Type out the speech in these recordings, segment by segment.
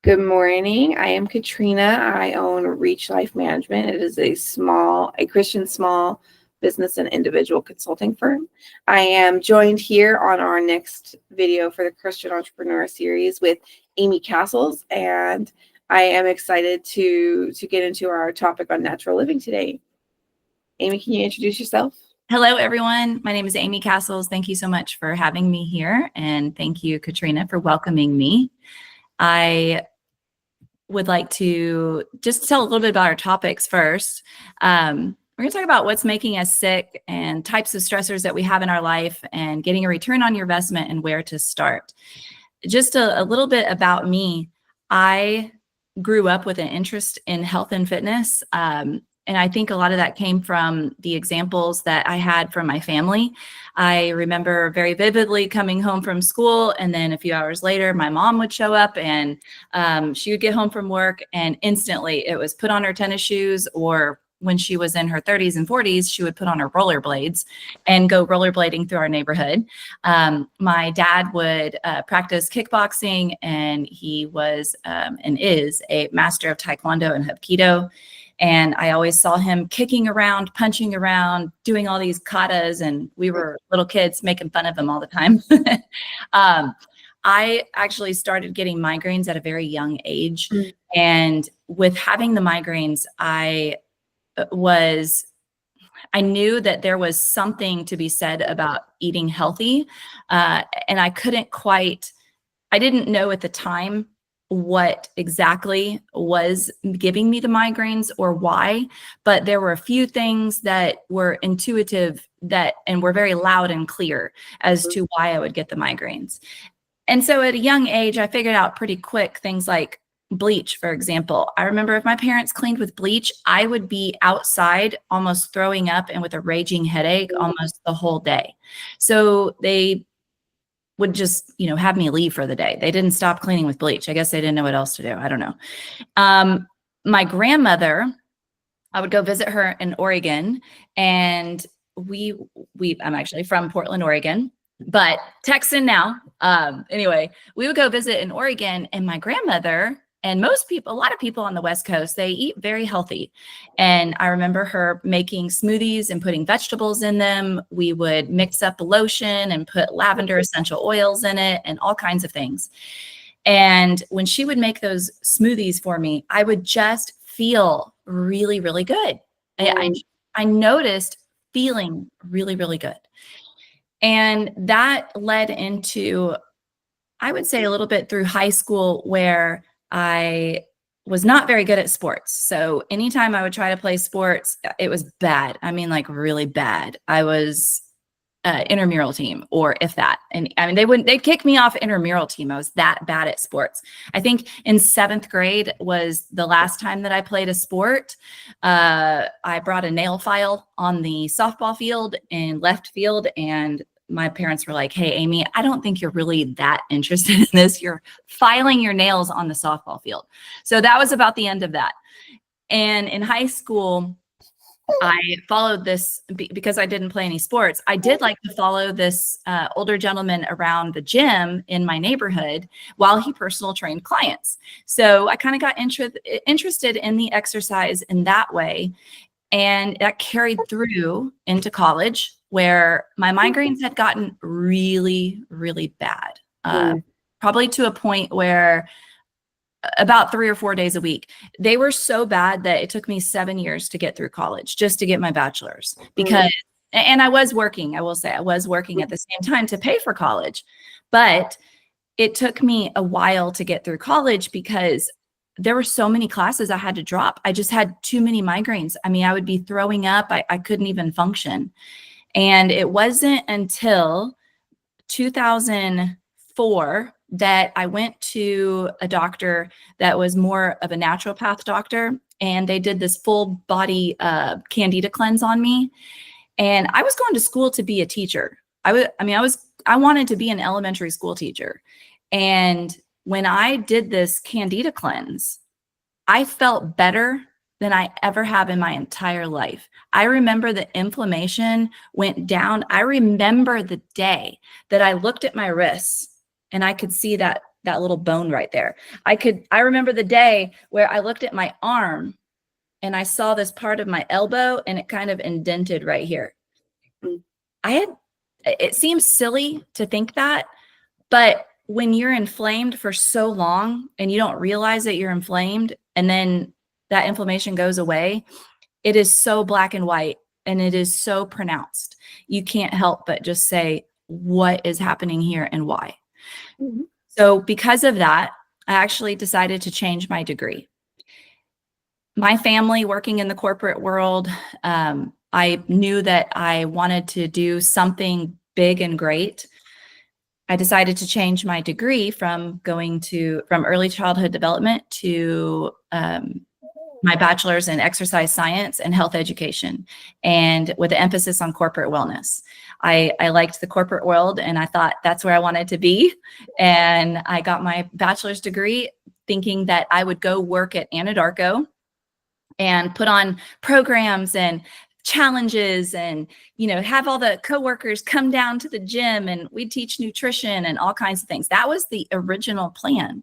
Good morning. I am Katrina. I own Reach Life Management. It is a Christian small business and individual consulting firm. I am joined here on our next video for the Christian Entrepreneur Series with Amy Castles, and I am excited to get into our topic on natural living today. Amy, can you introduce yourself? Hello, everyone. My name is Amy Castles. Thank you so much for having me here, and thank you, Katrina, for welcoming me. I would like to just tell a little bit about our topics first. We're going to talk about what's making us sick and types of stressors that we have in our life and getting a return on your investment and where to start. Just a little bit about me. I grew up with an interest in health and fitness. And I think a lot of that came from the examples that I had from my family. I remember very vividly coming home from school, and then a few hours later, my mom would show up, and she would get home from work, and instantly it was put on her tennis shoes, or when she was in her 30s and 40s, she would put on her rollerblades and go rollerblading through our neighborhood. My dad would practice kickboxing, and he was and is a master of Taekwondo and Hapkido. And I always saw him kicking around, punching around, doing all these katas, and we were little kids making fun of him all the time. I actually started getting migraines at a very young age. And with having the migraines, I knew that there was something to be said about eating healthy. And I didn't know at the time what exactly was giving me the migraines or why, but there were a few things that were intuitive and were very loud and clear as to why I would get the migraines. And so at a young age, I figured out pretty quick things like bleach, for example. I remember if my parents cleaned with bleach, I would be outside almost throwing up and with a raging headache almost the whole day. So they would just, have me leave for the day. They didn't stop cleaning with bleach. I guess they didn't know what else to do. I don't know. My grandmother, I would go visit her in Oregon, and I'm actually from Portland, Oregon, but Texan now. Anyway, we would go visit in Oregon, and my grandmother, and a lot of people on the West Coast, they eat very healthy. And I remember her making smoothies and putting vegetables in them. We would mix up lotion and put lavender essential oils in it and all kinds of things. And when she would make those smoothies for me, I would just feel really, really good. I noticed feeling really, really good. And that led into, I would say, a little bit through high school, where I was not very good at sports. So anytime I would try to play sports, it was bad. I mean, like really bad. I was intramural team, or if that. And I mean, they'd kick me off intramural team. I was that bad at sports. I think in 7th grade was the last time that I played a sport. I brought a nail file on the softball field in left field, and my parents were like, "Hey, Amy, I don't think you're really that interested in this. You're filing your nails on the softball field." So that was about the end of that. And in high school, I followed this because I didn't play any sports. I did like to follow this older gentleman around the gym in my neighborhood while he personal trained clients. So I kind of got interested in the exercise in that way. And that carried through into college, where my migraines had gotten really, really bad, probably to a point where about 3 or 4 days a week. They were so bad that it took me 7 years to get through college just to get my bachelor's, and I was working, I will say I was working at the same time to pay for college, but it took me a while to get through college because there were so many classes I had to drop. I just had too many migraines. I mean, I would be throwing up. I couldn't even function. And it wasn't until 2004 that I went to a doctor that was more of a naturopath doctor, and they did this full body candida cleanse on me. And I was going to school to be a teacher. I wanted to be an elementary school teacher. And when I did this candida cleanse, I felt better than I ever have in my entire life. I remember the inflammation went down. I remember the day that I looked at my wrists and I could see that that little bone right there. I remember the day where I looked at my arm and I saw this part of my elbow and it kind of indented right here. Mm. It seems silly to think that, but when you're inflamed for so long and you don't realize that you're inflamed and then that inflammation goes away, it is so black and white and it is so pronounced. You can't help but just say, what is happening here and why? Mm-hmm. So because of that, I actually decided to change my degree. My family working in the corporate world, I knew that I wanted to do something big and great. I decided to change my degree from early childhood development to my bachelor's in exercise science and health education, and with an emphasis on corporate wellness. I liked the corporate world and I thought that's where I wanted to be. And I got my bachelor's degree thinking that I would go work at Anadarko and put on programs and challenges and, have all the coworkers come down to the gym and we'd teach nutrition and all kinds of things. That was the original plan.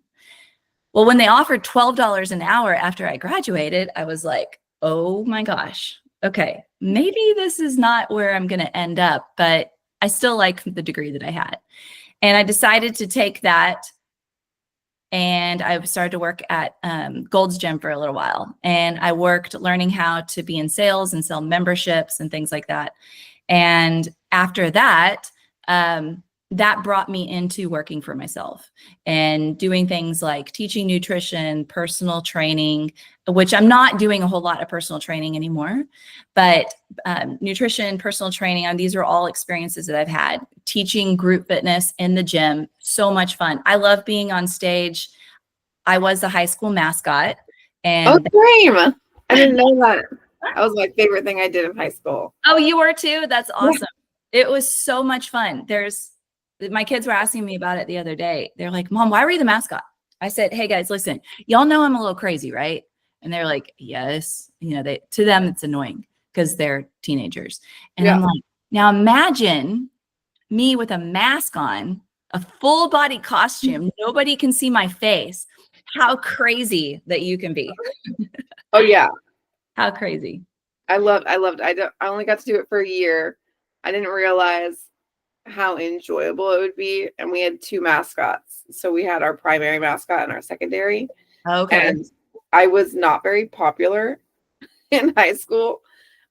Well, when they offered $12 an hour after I graduated, I was like, oh my gosh, okay, maybe this is not where I'm going to end up, but I still like the degree that I had. And I decided to take that, and I started to work at Gold's Gym for a little while. And I worked learning how to be in sales and sell memberships and things like that. And after that, that brought me into working for myself and doing things like teaching nutrition, personal training, which I'm not doing a whole lot of personal training anymore, but nutrition, personal training, and these are all experiences that I've had. Teaching group fitness in the gym, so much fun. I love being on stage. I was the high school mascot. And same. I didn't know that. That was my favorite thing I did in high school. Oh, you were too? That's awesome. Yeah. It was so much fun. My kids were asking me about it the other day. They're like, Mom, why were you the mascot? I said, hey guys, listen, y'all know I'm a little crazy, right? And they're like, yes. To them, it's annoying because they're teenagers. And I'm like, now imagine me with a mask on, a full body costume. Nobody can see my face. How crazy that you can be. Oh yeah. How crazy. I loved it. I only got to do it for a year. I didn't realize how enjoyable it would be. And we had two mascots. So we had our primary mascot and our secondary. Okay. And I was not very popular in high school.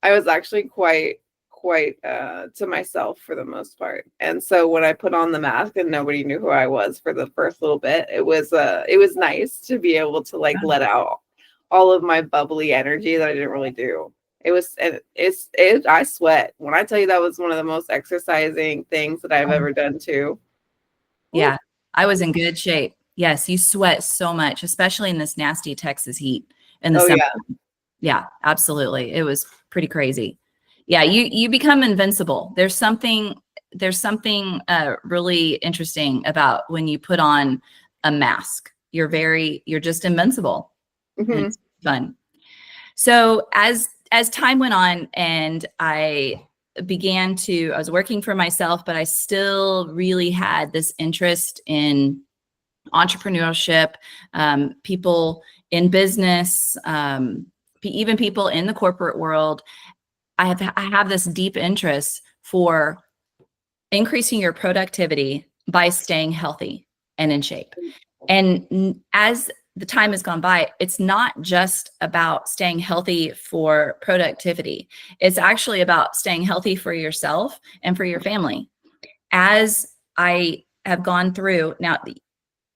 I was actually quite to myself for the most part. And so when I put on the mask and nobody knew who I was for the first little bit, it was nice to be able to let out all of my bubbly energy that I didn't really do. I sweat. When I tell you that was one of the most exercising things that I've ever done too. Yeah, I was in good shape. Yes, you sweat so much, especially in this nasty Texas heat in the summer. Yeah. Yeah, absolutely. It was pretty crazy. Yeah, you become invincible. There's something really interesting about when you put on a mask. You're just invincible. Mm-hmm. And it's fun. So as time went on and I was working for myself, but I still really had this interest in entrepreneurship, people in business, even people in the corporate world. I have this deep interest for increasing your productivity by staying healthy and in shape. And as the time has gone by, it's not just about staying healthy for productivity. It's actually about staying healthy for yourself and for your family. As I have gone through, now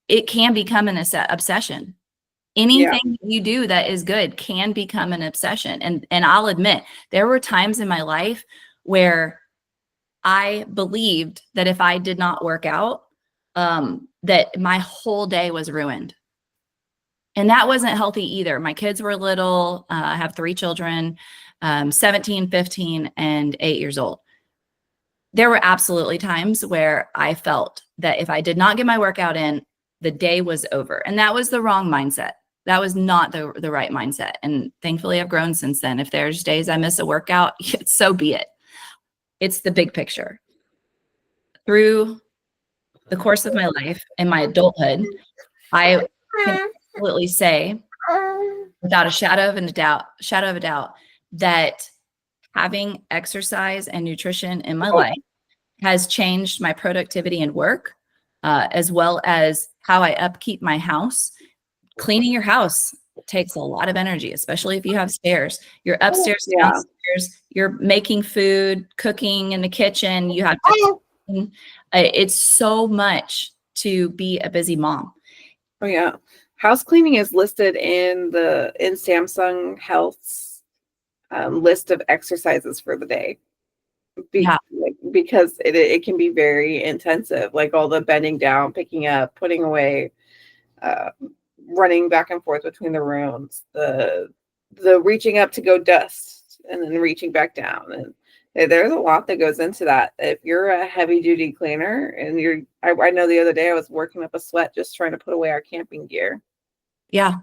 it can become an obsession. Anything you do that is good can become an obsession. And I'll admit, there were times in my life where I believed that if I did not work out, that my whole day was ruined. And that wasn't healthy either. My kids were little. I have 3 children, 17, 15, and 8 years old. There were absolutely times where I felt that if I did not get my workout in, the day was over. And that was the wrong mindset. That was not the right mindset. And thankfully, I've grown since then. If there's days I miss a workout, so be it. It's the big picture. Through the course of my life and my adulthood, I can absolutely say without a shadow of a doubt, that having exercise and nutrition in my life has changed my productivity and work, as well as how I upkeep my house. Cleaning your house takes a lot of energy, especially if you have stairs. You're upstairs, Yeah. downstairs, you're making food, cooking in the kitchen, you have to clean. It's so much to be a busy mom. Oh yeah. House cleaning is listed in Samsung Health's list of exercises for the day. Yeah. Because it can be very intensive, like all the bending down, picking up, putting away, uh, running back and forth between the rooms, the reaching up to go dust and then reaching back down, and there's a lot that goes into that. If you're a heavy duty cleaner and I know the other day I was working up a sweat just trying to put away our camping gear. Yeah,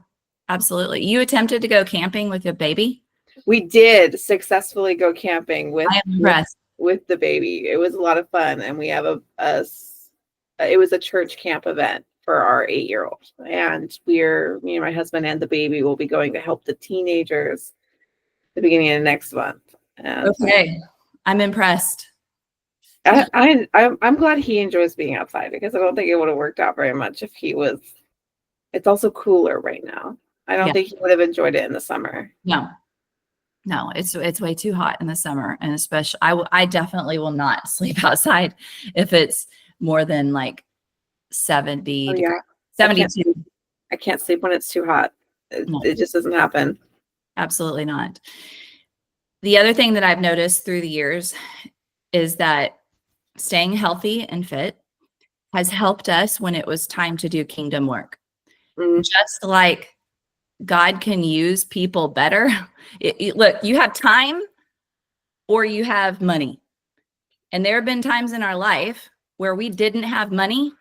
absolutely. You attempted to go camping with your baby? We did successfully go camping with I am impressed. with the baby. It was a lot of fun, and we have it was a church camp event for our 8-year-old, and me and my husband and the baby will be going to help the teenagers the beginning of next month. And Okay, I'm impressed. I'm glad he enjoys being outside, because I don't think it would have worked out very much if he was. It's also cooler right now. I don't think he would have enjoyed it in the summer. No, it's way too hot in the summer, and especially I definitely will not sleep outside if it's more than like 70 Oh, degrees, yeah. 72. I can't sleep when it's too hot. It just doesn't happen. Absolutely not. The other thing that I've noticed through the years is that staying healthy and fit has helped us when it was time to do kingdom work. Just like God can use people better. Look, you have time or you have money. And there have been times in our life where we didn't have money,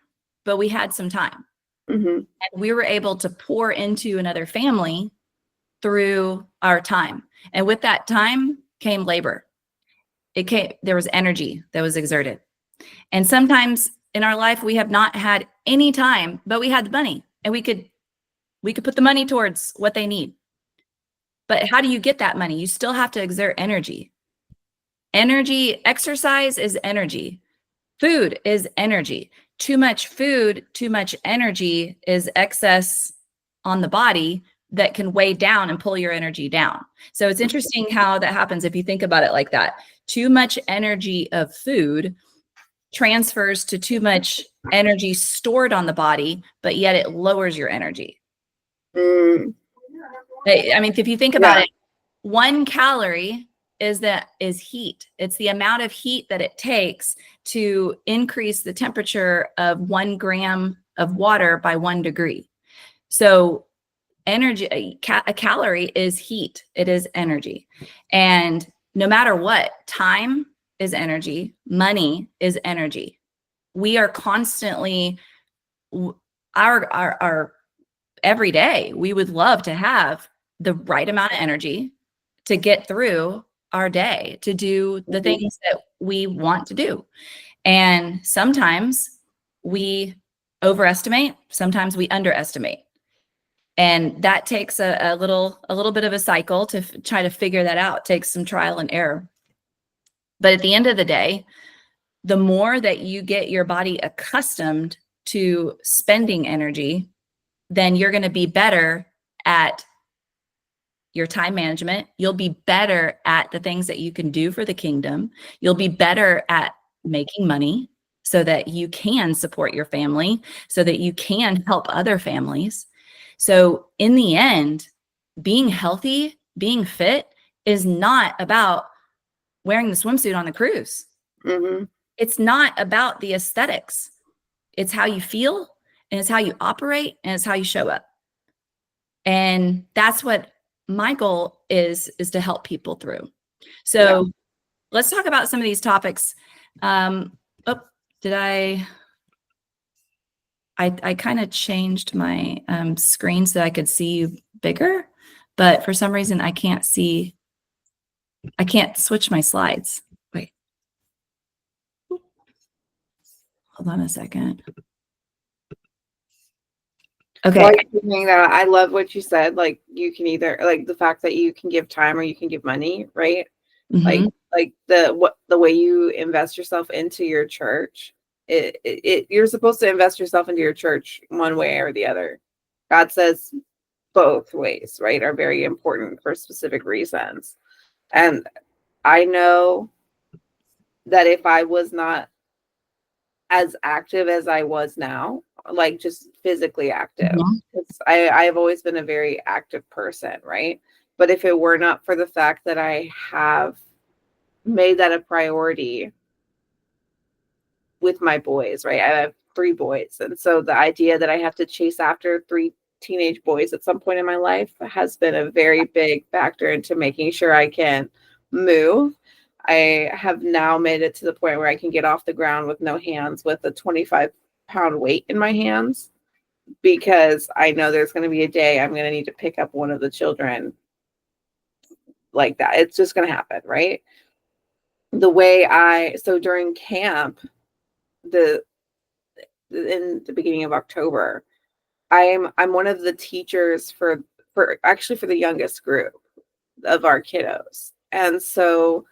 but we had some time. And we were able to pour into another family through our time. And with that time came labor. There was energy that was exerted. And sometimes in our life, we have not had any time, but we had the money, and we could put the money towards what they need. But how do you get that money? You still have to exert energy. Exercise is energy. Food is energy. Too much food, too much energy is excess on the body that can weigh down and pull your energy down. So it's interesting how that happens if you think about it like that. Too much energy of food transfers to too much energy stored on the body, but yet it lowers your energy. I mean, if you think about it, 1 calorie is heat. It's the amount of heat that it takes to increase the temperature of 1 gram of water by 1 degree. So energy, a calorie is heat. It is energy. And no matter what, time is energy. Money is energy. We are constantly, our every day, we would love to have the right amount of energy to get through our day, to do the things that we want to do. And sometimes we overestimate, sometimes we underestimate. And that takes a little bit of a cycle to try to figure that out. It takes some trial and error. But at the end of the day, the more that you get your body accustomed to spending energy, then you're going to be better at your time management. You'll be better at the things that you can do for the kingdom. You'll be better at making money so that you can support your family, so that you can help other families. So in the end, being healthy, being fit is not about wearing the swimsuit on the cruise. It's not about the aesthetics. It's how you feel, and it's how you operate, and it's how you show up. And that's what my goal is to help people through. So let's talk about some of these topics. Did I kind of changed my screen so I could see you bigger, but for some reason I can't switch my slides. Wait. Hold on a second. Okay. While you're doing that, I love what you said. Like you can either like the fact that you can give time or you can give money, right? Mhm. Like the way you invest yourself into your church. You're supposed to invest yourself into your church one way or the other. God says both ways, right, are very important for specific reasons. And I know that if I was not as active as I was now, like just physically active, Mhm. because I've always been a very active person, right? But if it were not for the fact that I have made that a priority with my boys, right? I have 3 boys. And so the idea that I have to chase after 3 teenage boys at some point in my life has been a very big factor into making sure I can move. I have now made it to the point where I can get off the ground with no hands with a 25-pound weight in my hands because I know there's going to be a day I'm going to need to pick up one of the children like that. It's just going to happen, right? So during camp, the in the beginning of October, I'm one of the teachers for actually for the youngest group of our kiddos. And so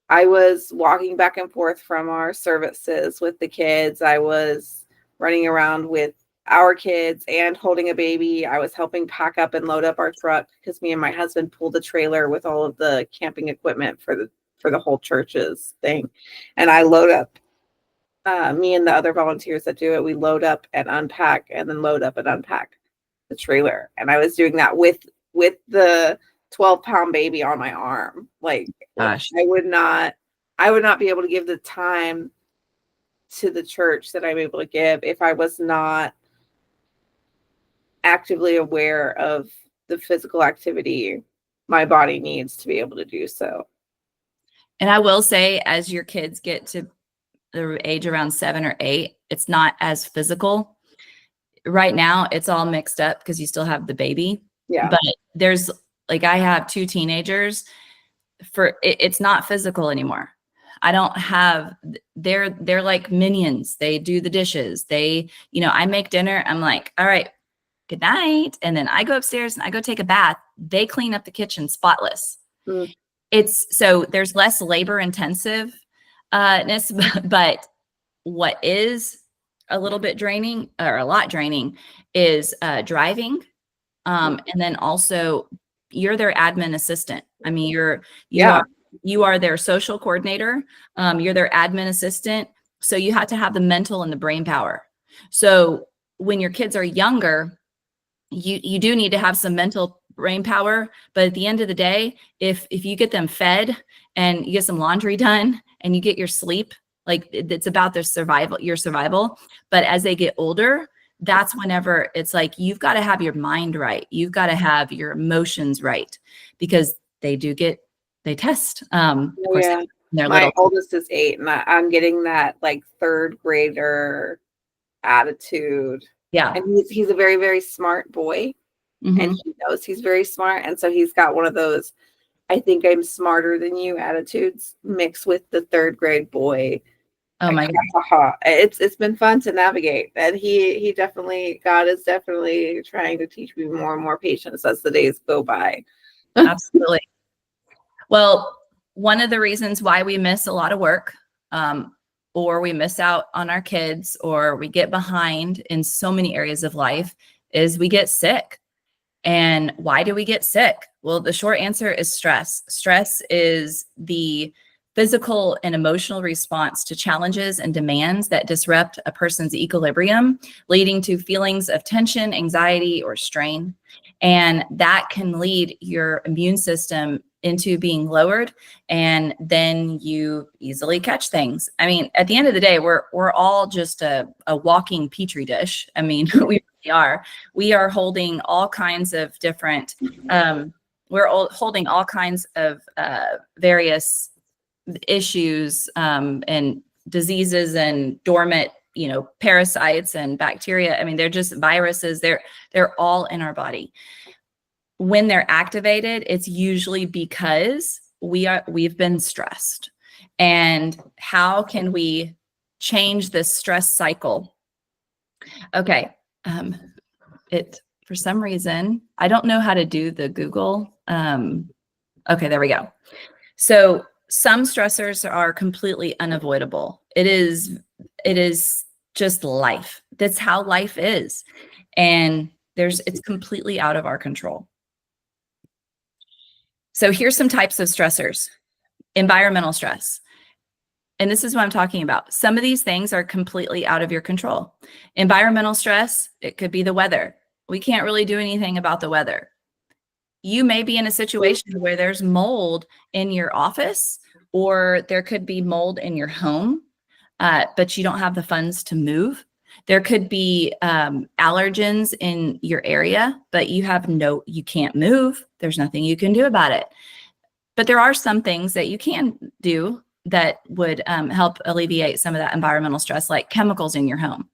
I was walking back and forth from our services with the kids. I was running around with our kids and holding a baby. I was helping pack up and load up our truck because me and my husband pulled a trailer with all of the camping equipment for the whole church's thing. And I load up me and the other volunteers that do it, we load up and unpack and then load up and unpack the trailer. And I was doing that with the 12-pound baby on my arm. Like Gosh. I would not be able to give the time to the church that I'm able to give if I was not actively aware of the physical activity my body needs to be able to do so. And I will say, as your kids get to the age around 7 or 8, it's not as physical. Right now, it's all mixed up because you still have the baby. Yeah. But there's like I have 2 teenagers. It's not physical anymore. I don't have they're like minions. They do the dishes. I make dinner. I'm like, all right, good night. And then I go upstairs and I go take a bath. They clean up the kitchen spotless. Mm. So there's less labor intensive ness, but what is a little bit draining or a lot draining is driving. And then also you're their admin assistant. I mean, you are their social coordinator. You're their admin assistant. So you have to have the mental and the brain power. So when your kids are younger, you do need to have some mental brain power. But at the end of the day, if you get them fed and you get some laundry done and you get your sleep, like it's about your survival. But as they get older, that's whenever it's like, you've got to have your mind right. You've got to have your emotions right because they test. Of course, Yeah. they're My little. oldest is 8 and I'm getting that like 3rd grader attitude. Yeah. And he's a very, very smart boy. And Mhm. he knows he's very smart. And so he's got one of those, I think I'm smarter than you attitudes mixed with the 3rd grade boy. Oh my God. It's been fun to navigate. And God is definitely trying to teach me more and more patience as the days go by. Absolutely. Well, one of the reasons why we miss a lot of work, or we miss out on our kids, or we get behind in so many areas of life is we get sick. And why do we get sick? Well, the short answer is stress. Stress is the physical and emotional response to challenges and demands that disrupt a person's equilibrium, leading to feelings of tension, anxiety, or strain. And that can lead your immune system into being lowered, and then you easily catch things. I mean, at the end of the day, we're all just a walking petri dish. I mean, we really are. We are holding all kinds of different holding all kinds of various issues and diseases and dormant parasites and bacteria. I mean, they're just viruses. They're all in our body. When they're activated, it's usually because we've been stressed. And how can we change this stress cycle. Okay. For some reason, I don't know how to do the Google. Okay, there we go. So some stressors are completely unavoidable. It is just life. That's how life is. And it's completely out of our control. So here's some types of stressors. Environmental stress. And this is what I'm talking about. Some of these things are completely out of your control. Environmental stress, it could be the weather. We can't really do anything about the weather. You may be in a situation where there's mold in your office, or there could be mold in your home, but you don't have the funds to move. There could be allergens in your area, but you can't move. There's nothing you can do about it. But there are some things that you can do that would help alleviate some of that environmental stress, like chemicals in your home.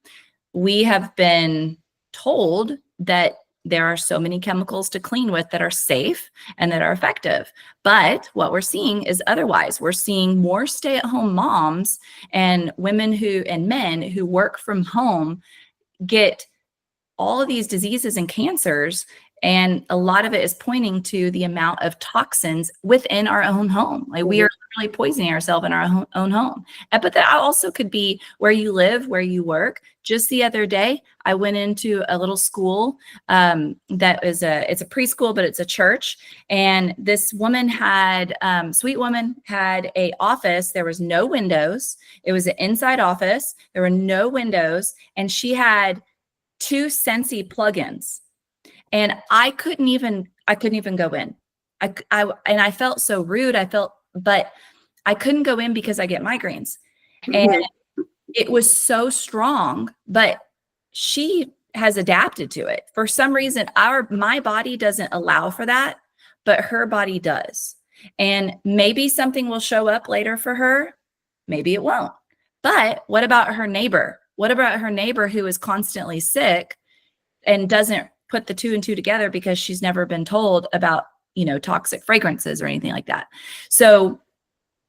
We have been told that there are so many chemicals to clean with that are safe and that are effective. But what we're seeing is otherwise. We're seeing more stay-at-home moms and women and men who work from home get all of these diseases and cancers. And a lot of it is pointing to the amount of toxins within our own home. Like we are literally poisoning ourselves in our own home. But that also could be where you live, where you work. Just the other day, I went into a little school it's a preschool, but it's a church. And this woman sweet woman had a office. There was no windows. It was an inside office. There were no windows. And she had 2 Sensi plugins. And I couldn't even go in. I felt so rude. But I couldn't go in because I get migraines. And it was so strong, but she has adapted to it. For some reason, my body doesn't allow for that, but her body does. And maybe something will show up later for her. Maybe it won't. But what about her neighbor? What about her neighbor who is constantly sick and doesn't put the 2 and 2 together because she's never been told about, toxic fragrances or anything like that? So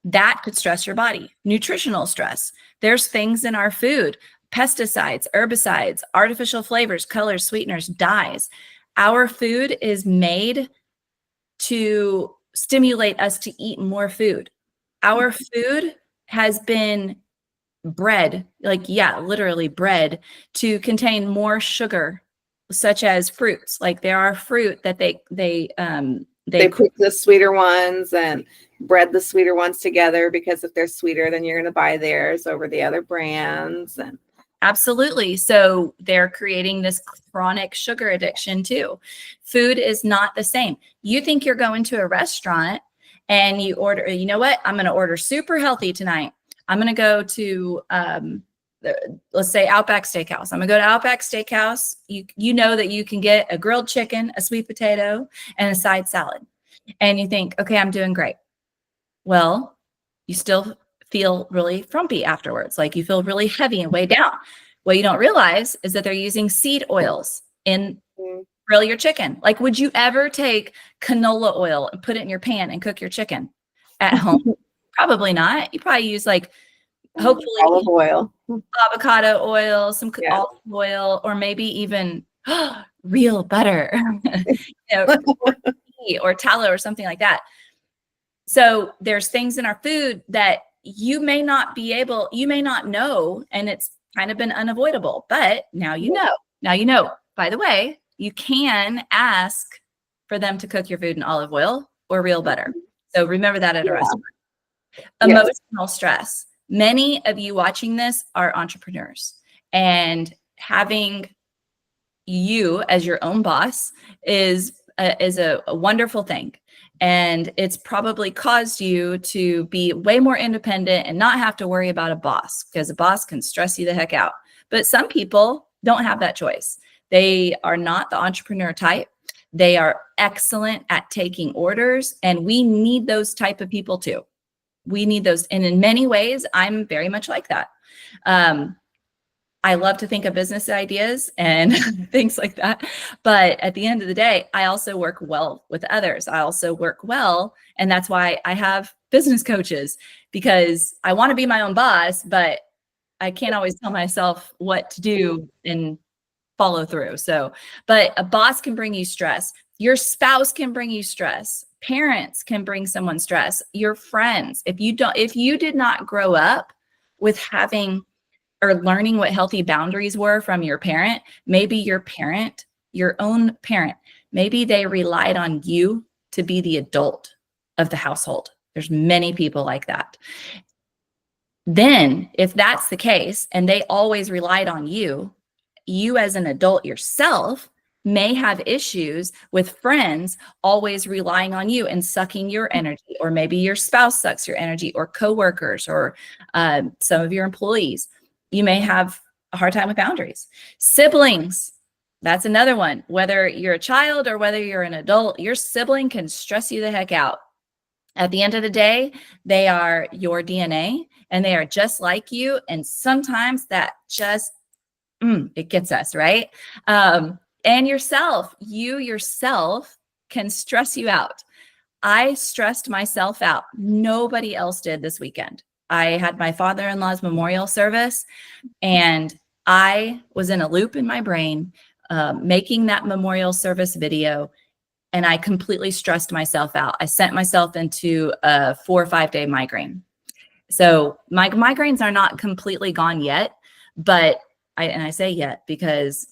that could stress your body. Nutritional stress. There's things in our food, pesticides, herbicides, artificial flavors, colors, sweeteners, dyes. Our food is made to stimulate us to eat more food. Our food has been bred, literally bred to contain more sugar, such as fruits. Like there are fruit that they pick the sweeter ones and bred the sweeter ones together, because if they're sweeter, then you're going to buy theirs over the other brands. And absolutely. So they're creating this chronic sugar addiction too. Food is not the same. You think you're going to a restaurant and you order, you know what? I'm going to order super healthy tonight. I'm going to go to, let's say Outback Steakhouse. I'm going to go to Outback Steakhouse. You know that you can get a grilled chicken, a sweet potato, and a side salad. And you think, okay, I'm doing great. Well, you still feel really frumpy afterwards. Like you feel really heavy and weighed down. What you don't realize is that they're using seed oils in grill your chicken. Like, would you ever take canola oil and put it in your pan and cook your chicken at home? Probably not. You probably use hopefully olive oil, avocado oil, some olive oil, or maybe even real butter, or tallow or something like that. So there's things in our food that you may not know, and it's kind of been unavoidable, but now you know. By the way, you can ask for them to cook your food in olive oil or real butter. So remember that at a restaurant. Emotional stress. Many of you watching this are entrepreneurs, and having you as your own boss is a wonderful thing. And it's probably caused you to be way more independent and not have to worry about a boss, because a boss can stress you the heck out. But some people don't have that choice. They are not the entrepreneur type. They are excellent at taking orders, and we need those type of people too. We need those. And in many ways, I'm very much like that. I love to think of business ideas and things like that. But at the end of the day, I also work well with others. I also work well. And that's why I have business coaches, because I want to be my own boss, but I can't always tell myself what to do and follow through. So, but a boss can bring you stress. Your spouse can bring you stress. Parents can bring someone stress. Your friends. If you did not grow up with having or learning what healthy boundaries were from your parent, maybe your own parent, maybe they relied on you to be the adult of the household. There's many people like that. Then, if that's the case, and they always relied on you, you as an adult yourself may have issues with friends always relying on you and sucking your energy, or maybe your spouse sucks your energy, or coworkers, or some of your employees. You may have a hard time with boundaries. Siblings, that's another one. Whether you're a child or whether you're an adult, your sibling can stress you the heck out. At the end of the day, they are your DNA and they are just like you. And sometimes that just, it gets us, right? And you yourself can stress you out. I stressed myself out. Nobody else did this weekend. I had my father-in-law's memorial service, and I was in a loop in my brain, making that memorial service video, and I completely stressed myself out. I sent myself into a 4 or 5 day migraine. So my migraines are not completely gone yet, but I say yet because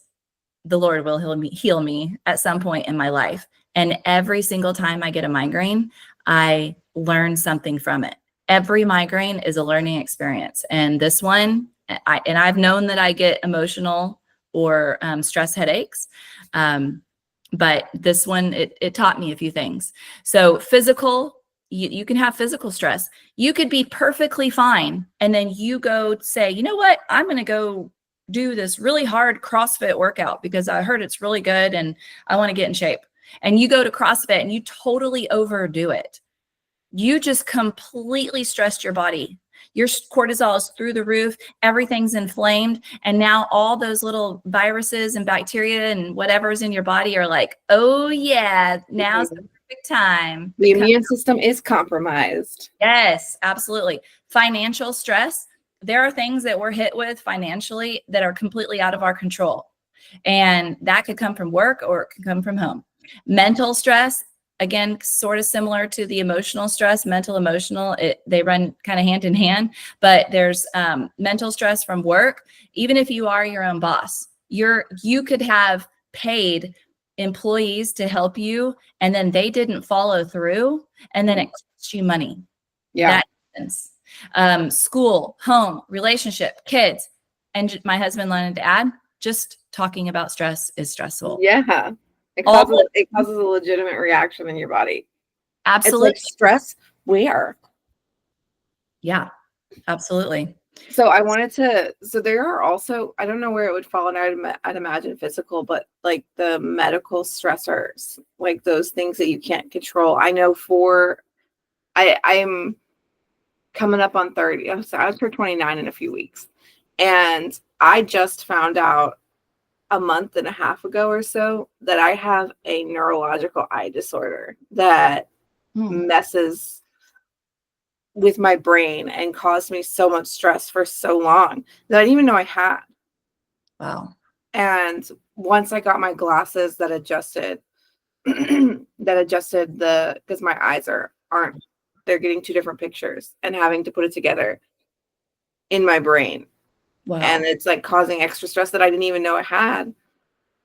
the Lord will heal me at some point in my life. And every single time I get a migraine, I learn something from it. Every migraine is a learning experience. And this one, I've known that I get emotional or stress headaches. But this one, it taught me a few things. So physical, you can have physical stress. You could be perfectly fine. And then you go say, you know what, I'm going to go do this really hard CrossFit workout because I heard it's really good and I want to get in shape. And you go to CrossFit and you totally overdo it. You just completely stressed your body. Your cortisol is through the roof. Everything's inflamed. And now all those little viruses and bacteria and whatever's in your body are like, oh yeah, now's the perfect time. The immune system is compromised. Yes, absolutely. Financial stress. There are things that we're hit with financially that are completely out of our control. And that could come from work or it could come from home. Mental stress. Again, sort of similar to the emotional stress, mental, emotional, they run kind of hand in hand, but there's mental stress from work. Even if you are your own boss, you could have paid employees to help you and then they didn't follow through and then it costs you money. Yeah. That happens. School, home, relationship, kids. And my husband wanted to add, just talking about stress is stressful. Yeah. It causes a legitimate reaction in your body. Absolutely. It's like stress where? Yeah, absolutely. So there are also, I don't know where it would fall, and I'd imagine physical, but like the medical stressors, like those things that you can't control. I know I'm coming up on 30. So I was for 29 in a few weeks. And I just found out a month and a half ago or so that I have a neurological eye disorder that messes with my brain and caused me so much stress for so long that I didn't even know I had. Wow. And once I got my glasses that adjusted because my eyes they're getting two different pictures and having to put it together in my brain. Wow. And it's like causing extra stress that I didn't even know I had.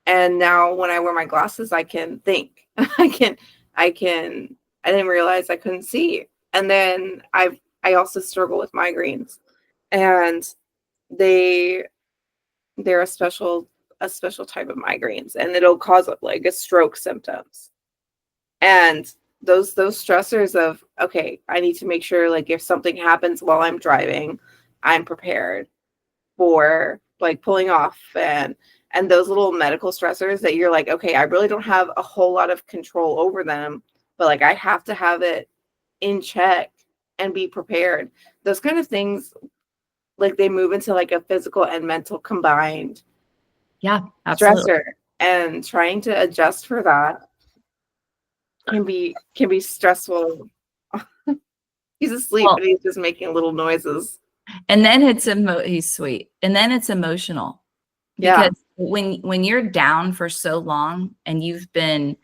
And now when I wear my glasses, I can think. I didn't realize I couldn't see. And then I also struggle with migraines. And they're a special type of migraines, and it'll cause like a stroke symptoms. And those stressors of, okay, I need to make sure like if something happens while I'm driving, I'm prepared for like pulling off and those little medical stressors that you're like, okay, I really don't have a whole lot of control over them, but like I have to have it in check and be prepared. Those kind of things, like they move into like a physical and mental combined stressor, and trying to adjust for that can be stressful. He's asleep, but he's just making little noises. And then he's sweet. And then it's emotional Yeah. because when you're down for so long and you've been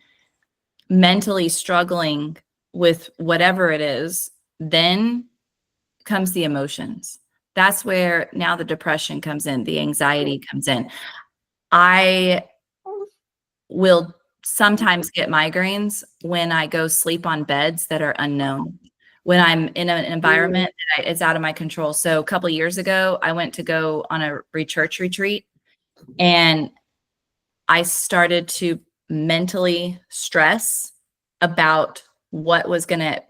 mentally struggling with whatever it is, then comes the emotions. That's where now the depression comes in, the anxiety comes in. I will sometimes get migraines when I go sleep on beds that are unknown, when I'm in an environment that is out of my control. So a couple of years ago, I went to go on a church retreat, and I started to mentally stress about what was gonna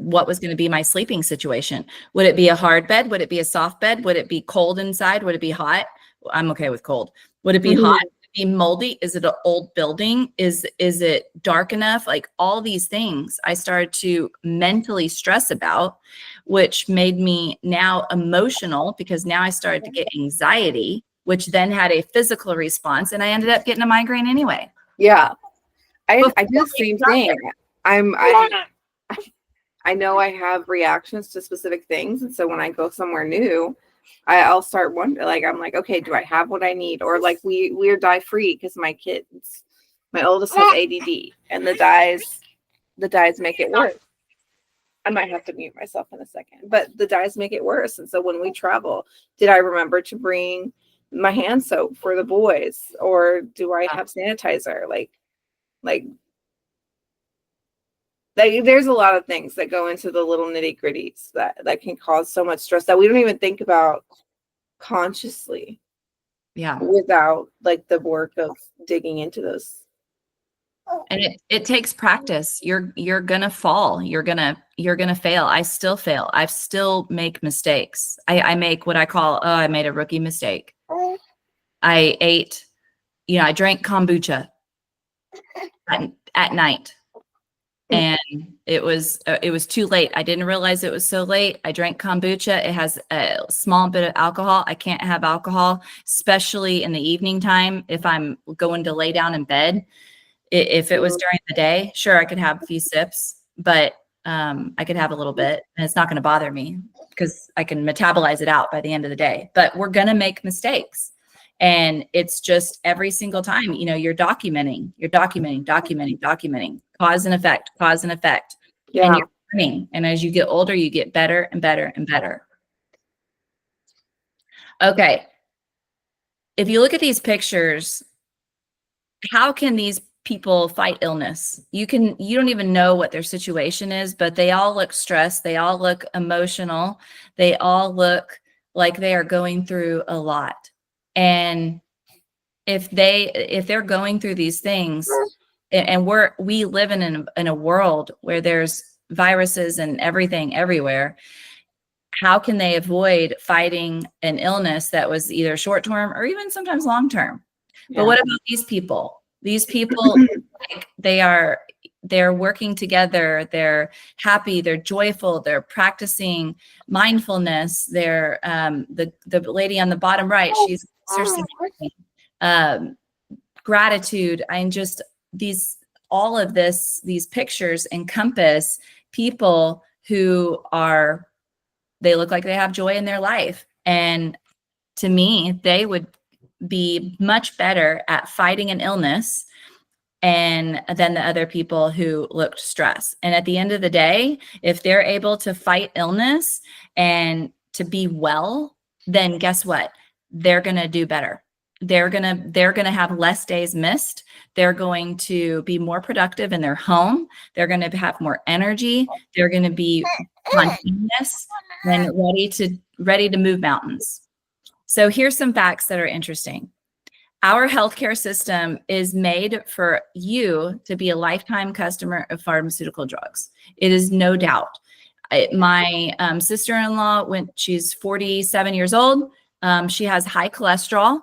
be my sleeping situation. Would it be a hard bed? Would it be a soft bed? Would it be cold inside? Would it be hot? I'm okay with cold. Would it be hot? Would it be moldy? Is it an old building? Is it dark enough? Like all these things I started to mentally stress about, which made me now emotional because now I started to get anxiety, which then had a physical response, and I ended up getting a migraine anyway. Yeah. I Before do the we same got thing. I know I have reactions to specific things, and so when I go somewhere new, I'll start wondering. Like I'm like, okay, do I have what I need? Or like we're dye free because my oldest has ADD, and the dyes make it worse. I might have to mute myself in a second, but the dyes make it worse. And so when we travel, did I remember to bring my hand soap for the boys, or do I have sanitizer? Like there's a lot of things that go into the little nitty gritties that can cause so much stress that we don't even think about consciously. Yeah. Without like the work of digging into those. And it takes practice. You're gonna fall. You're gonna fail. I still fail. I still make mistakes. I make what I call, I made a rookie mistake. I drank kombucha at night, and it was too late. I didn't realize it was so late. I drank kombucha. It has a small bit of alcohol. I can't have alcohol, especially in the evening time if I'm going to lay down in bed. If it was during the day, sure, I could have a few sips, but I could have a little bit, and it's not going to bother me because I can metabolize it out by the end of the day. But we're going to make mistakes. And it's just every single time, you're documenting, cause and effect. Yeah. And you're learning. And as you get older, you get better and better and better. Okay. If you look at these pictures, how can these people fight illness? You don't even know what their situation is, but they all look stressed. They all look emotional. They all look like they are going through a lot. And if they're going through these things, and we live in a world where there's viruses and everything everywhere, how can they avoid fighting an illness that was either short term or even sometimes long term? But what about these people? These people, like, they're working together. They're happy. They're joyful. They're practicing mindfulness. They're the lady on the bottom right. She's gratitude. And just these pictures encompass people who they look like they have joy in their life. And to me, they would be much better at fighting an illness than the other people who looked stressed. And at the end of the day, if they're able to fight illness and to be well, then guess what? They're going to do better. They're going to have less days missed. They're going to be more productive in their home. They're going to have more energy. They're going to be spontaneous and ready to move mountains. So here's some facts that are interesting. Our healthcare system is made for you to be a lifetime customer of pharmaceutical drugs. It is no doubt. My sister-in-law, she's 47 years old, she has high cholesterol,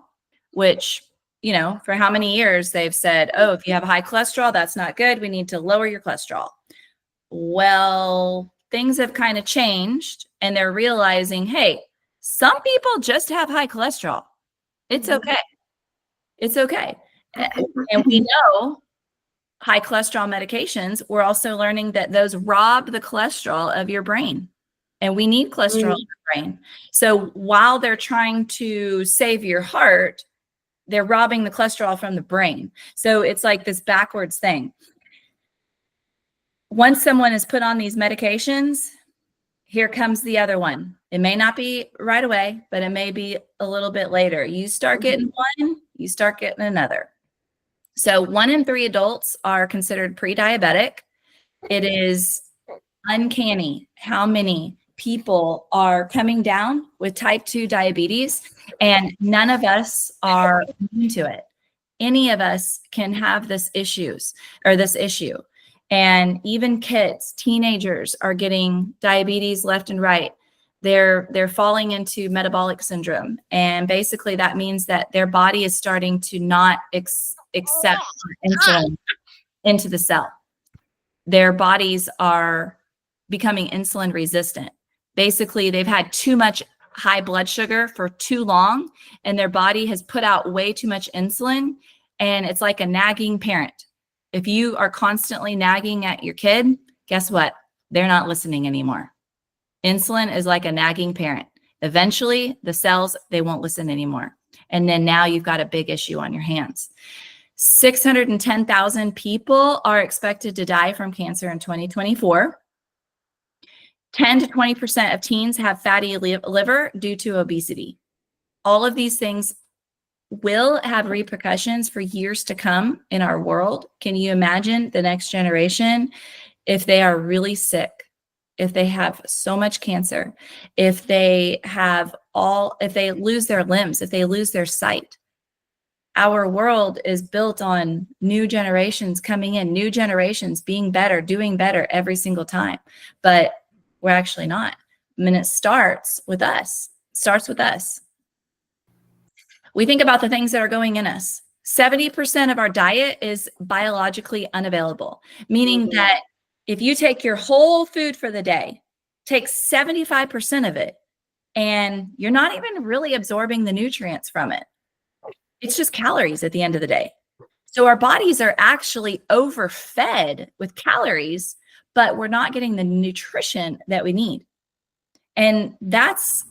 which, for how many years they've said, oh, if you have high cholesterol, that's not good. We need to lower your cholesterol. Well, things have kind of changed, and they're realizing, hey, some people just have high cholesterol. It's okay. It's okay. And we know high cholesterol medications, we're also learning that those rob the cholesterol of your brain. and we need cholesterol in the brain. So while they're trying to save your heart, they're robbing the cholesterol from the brain. So it's like this backwards thing. Once someone is put on these medications, here comes the other one. It may not be right away, but it may be a little bit later. You start getting one, you start getting another. So 1 in 3 adults are considered pre-diabetic. It is uncanny how many people are coming down with type 2 diabetes, and none of us are immune to it. Any of us can have this issue. And even kids, teenagers are getting diabetes left and right. They're falling into metabolic syndrome. And basically that means that their body is starting to not accept insulin into the cell. Their bodies are becoming insulin resistant. Basically, they've had too much high blood sugar for too long, and their body has put out way too much insulin. And it's like a nagging parent. If you are constantly nagging at your kid, guess what? They're not listening anymore. Insulin is like a nagging parent. Eventually, the cells, they won't listen anymore. And then now you've got a big issue on your hands. 610,000 people are expected to die from cancer in 2024. 10 to 20% of teens have fatty liver due to obesity. All of these things will have repercussions for years to come in our world. Can you imagine the next generation if they are really sick, if they have so much cancer, if they lose their limbs, if they lose their sight? Our world is built on new generations coming in, new generations being better, doing better every single time. But we're actually not. I mean, it starts with us. We think about the things that are going in us. 70% of our diet is biologically unavailable, meaning that if you take your whole food for the day, take 75% of it, and you're not even really absorbing the nutrients from it. It's just calories at the end of the day. So our bodies are actually overfed with calories, but we're not getting the nutrition that we need. And that's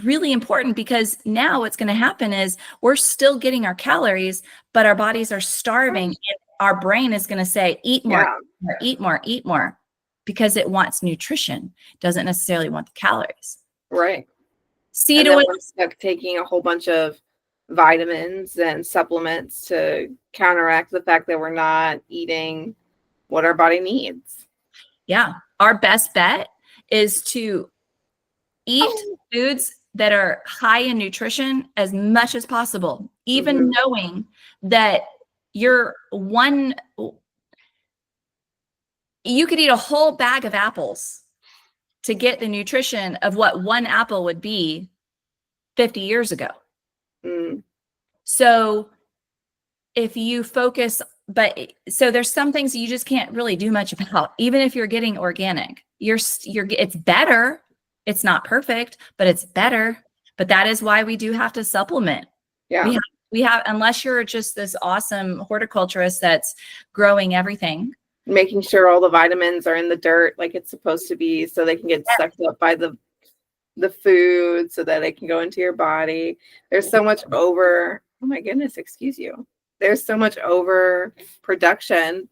really important, because now what's going to happen is we're still getting our calories, but our bodies are starving, and our brain is going to say, eat more, eat more, because it wants nutrition, doesn't necessarily want the calories. Right. See, and then we're stuck taking a whole bunch of vitamins and supplements to counteract the fact that we're not eating what our body needs. Yeah. Our best bet is to eat foods that are high in nutrition as much as possible, even knowing that you could eat a whole bag of apples to get the nutrition of what one apple would be 50 years ago. So if you focus, so there's some things you just can't really do much about, even if you're getting organic. It's better. It's not perfect, but it's better. But that is why we do have to supplement. Yeah. We have, unless you're just this awesome horticulturist that's growing everything. Making sure all the vitamins are in the dirt like it's supposed to be, so they can get sucked up by the food, so that it can go into your body. There's so much there's so much overproduction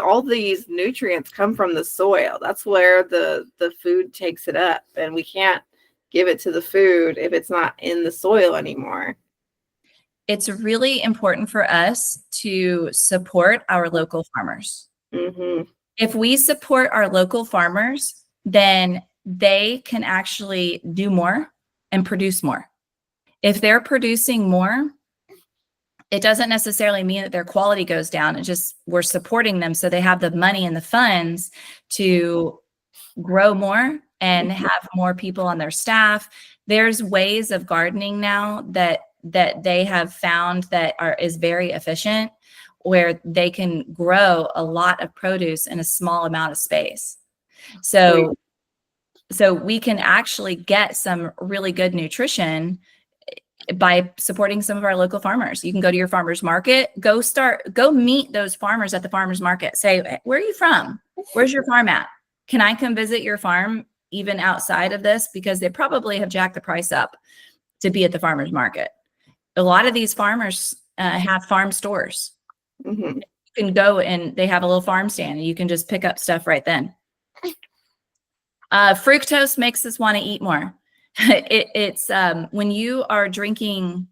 all these nutrients come from the soil. That's where the food takes it up, and we can't give it to the food if it's not in the soil anymore. It's really important for us to support our local farmers. If we support our local farmers, then they can actually do more and produce more. If they're producing more, it doesn't necessarily mean that their quality goes down. It's just we're supporting them so they have the money and the funds to grow more and have more people on their staff. There's ways of gardening now that they have found that is very efficient, where they can grow a lot of produce in a small amount of space. So we can actually get some really good nutrition by supporting some of our local farmers. You can go to your farmer's market, go meet those farmers at the farmer's market. Say, where are you from? Where's your farm at? Can I come visit your farm even outside of this? Because they probably have jacked the price up to be at the farmer's market. A lot of these farmers have farm stores. Mm-hmm. You can go and they have a little farm stand and you can just pick up stuff right then. Fructose makes us want to eat more. It's when you are drinking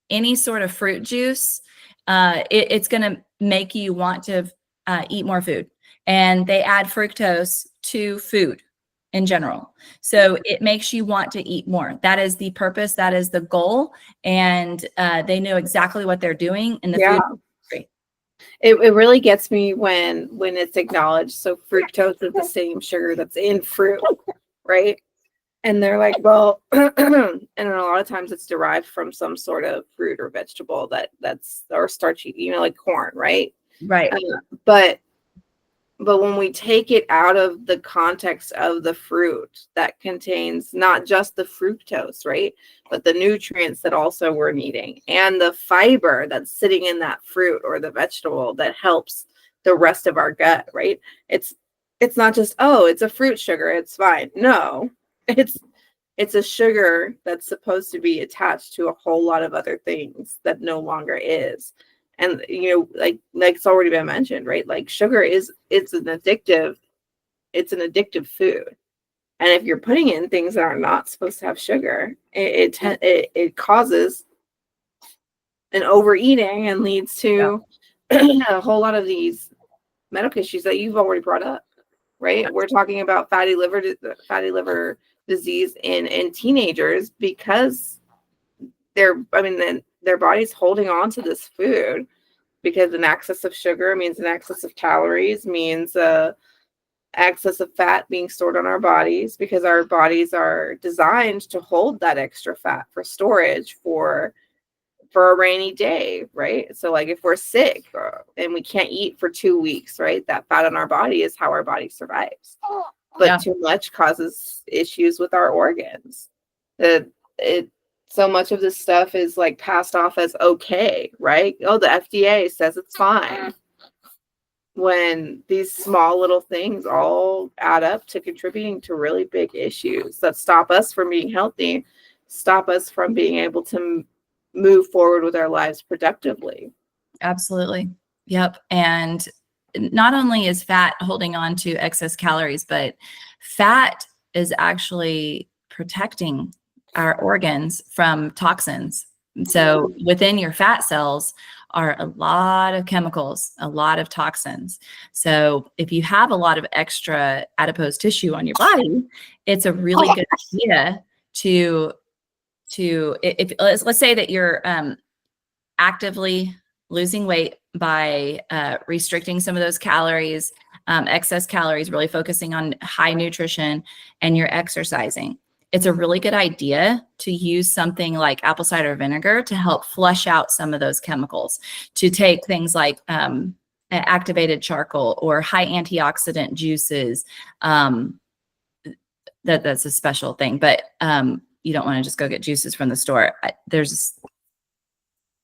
any sort of fruit juice, it's going to make you want to eat more food. And they add fructose to food in general. So it makes you want to eat more. That is the purpose. That is the goal. And they know exactly what they're doing in the food industry. It really gets me when it's acknowledged. So fructose is the same sugar that's in fruit, right? And they're like, well, and a lot of times it's derived from some sort of fruit or vegetable that's or starchy, like corn, right? Right. But when we take it out of the context of the fruit that contains not just the fructose, right, but the nutrients that also we're needing and the fiber that's sitting in that fruit or the vegetable that helps the rest of our gut, right? It's not just, oh, it's a fruit sugar, it's fine. No, it's a sugar that's supposed to be attached to a whole lot of other things that no longer is. And, like it's already been mentioned, right? Like sugar it's an addictive food. And if you're putting in things that are not supposed to have sugar, it causes an overeating and leads to a whole lot of these medical issues that you've already brought up, right? We're talking about fatty liver disease in teenagers because their body's holding on to this food because an excess of sugar means an excess of calories, means excess of fat being stored on our bodies because our bodies are designed to hold that extra fat for storage for a rainy day, right? So like if we're sick and we can't eat for 2 weeks, right? That fat on our body is how our body survives. But too much causes issues with our organs. So much of this stuff is like passed off as okay, right? Oh, the FDA says it's fine. When these small little things all add up to contributing to really big issues that stop us from being healthy, stop us from being able to move forward with our lives productively. Absolutely. Yep. And not only is fat holding on to excess calories, but fat is actually protecting our organs from toxins. So within your fat cells are a lot of chemicals, a lot of toxins. So if you have a lot of extra adipose tissue on your body, it's a really good idea to if let's say that you're actively losing weight by restricting some of those calories, excess calories, really focusing on high nutrition, and you're exercising. It's a really good idea to use something like apple cider vinegar to help flush out some of those chemicals, to take things like activated charcoal or high antioxidant juices. That's a special thing, but you don't want to just go get juices from the store. There's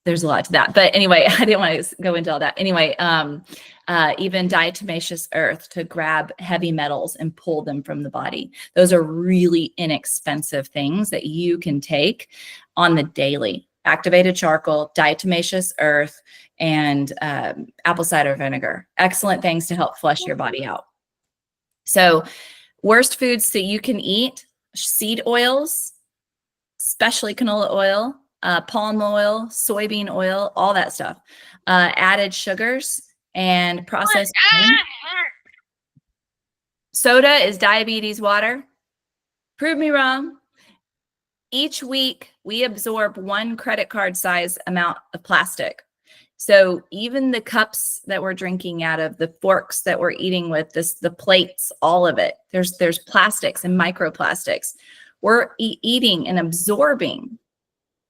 a lot to that, but anyway, I didn't want to go into all that. Anyway, even diatomaceous earth to grab heavy metals and pull them from the body. Those are really inexpensive things that you can take on the daily. Activated charcoal, diatomaceous earth, and apple cider vinegar. Excellent things to help flush your body out. So worst foods that you can eat: seed oils, especially canola oil, palm oil, soybean oil, all that stuff, added sugars and processed food. Soda is diabetes water. Prove me wrong. Each week we absorb 1 credit card size amount of plastic. So even the cups that we're drinking out of, the forks that we're eating with, the plates, all of it, there's plastics and microplastics. We're eating and absorbing.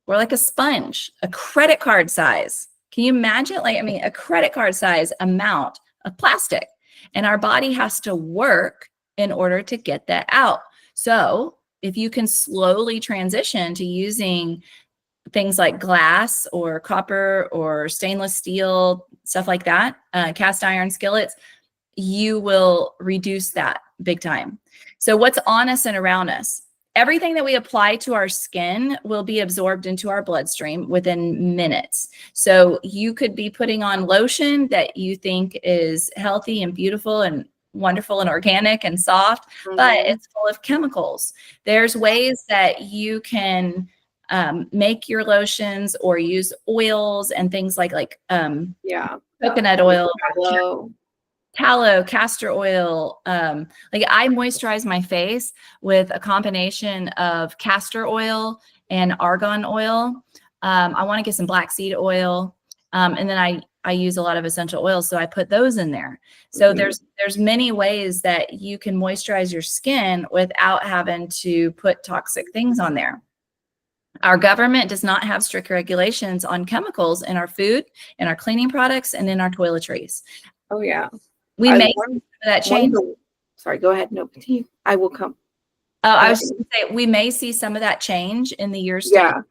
We're like a sponge, a credit card size. Can you imagine? A credit card size amount of plastic. And our body has to work in order to get that out. So if you can slowly transition to using things like glass or copper or stainless steel, stuff like that, cast iron skillets, you will reduce that big time. So what's on us and around us? Everything that we apply to our skin will be absorbed into our bloodstream within minutes. So you could be putting on lotion that you think is healthy and beautiful and wonderful and organic and soft, but it's full of chemicals. There's ways that you can make your lotions or use oils and things like coconut oil, tallow, castor oil. Like I moisturize my face with a combination of castor oil and argan oil. I want to get some black seed oil. And then I use a lot of essential oils. So I put those in there. So there's many ways that you can moisturize your skin without having to put toxic things on there. Our government does not have strict regulations on chemicals in our food, in our cleaning products, and in our toiletries. Oh, yeah. We may see that change. Sorry, go ahead. No, continue. I will come. Oh, I was just going to say, we may see some of that change in the years to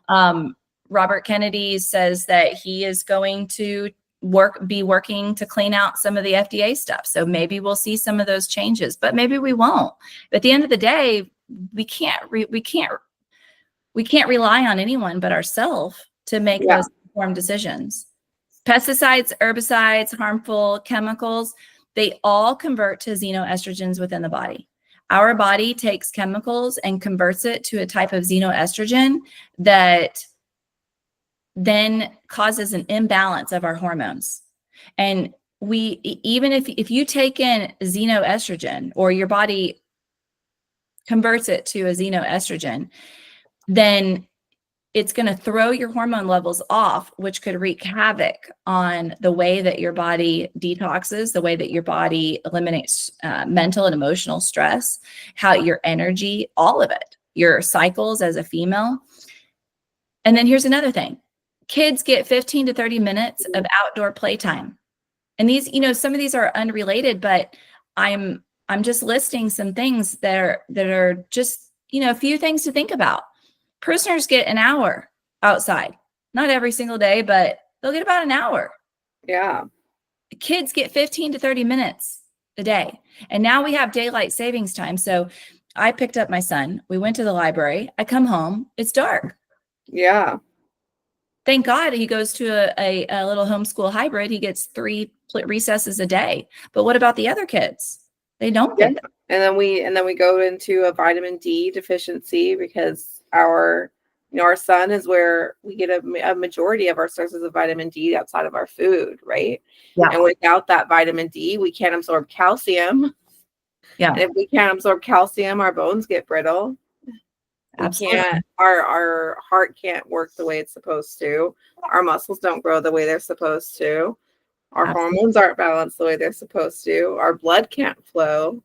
come. Robert Kennedy says that he is going to be working to clean out some of the FDA stuff. So maybe we'll see some of those changes, but maybe we won't. But at the end of the day, we can't rely on anyone but ourselves to make those informed decisions. Pesticides, herbicides, harmful chemicals, they all convert to xenoestrogens within the body. Our body takes chemicals and converts it to a type of xenoestrogen that then causes an imbalance of our hormones. And even if you take in xenoestrogen or your body converts it to a xenoestrogen, then it's going to throw your hormone levels off, which could wreak havoc on the way that your body detoxes, the way that your body eliminates mental and emotional stress, how your energy, all of it, your cycles as a female. And then here's another thing. Kids get 15 to 30 minutes of outdoor playtime. And these, some of these are unrelated, but I'm just listing some things that are just, a few things to think about. Prisoners get an hour outside, not every single day, but they'll get about an hour. Yeah. Kids get 15 to 30 minutes a day. And now we have daylight savings time. So I picked up my son. We went to the library. I come home. It's dark. Yeah. Thank God he goes to a little homeschool hybrid. He gets 3 recesses a day. But what about the other kids? They don't get them. And then we go into a vitamin D deficiency because our sun is where we get a majority of our sources of vitamin D outside of our food, right? Yeah. And without that vitamin D, we can't absorb calcium. Yeah. And if we can't absorb calcium, our bones get brittle. Absolutely. Our heart can't work the way it's supposed to. Our muscles don't grow the way they're supposed to. Our hormones aren't balanced the way they're supposed to. Our blood can't flow.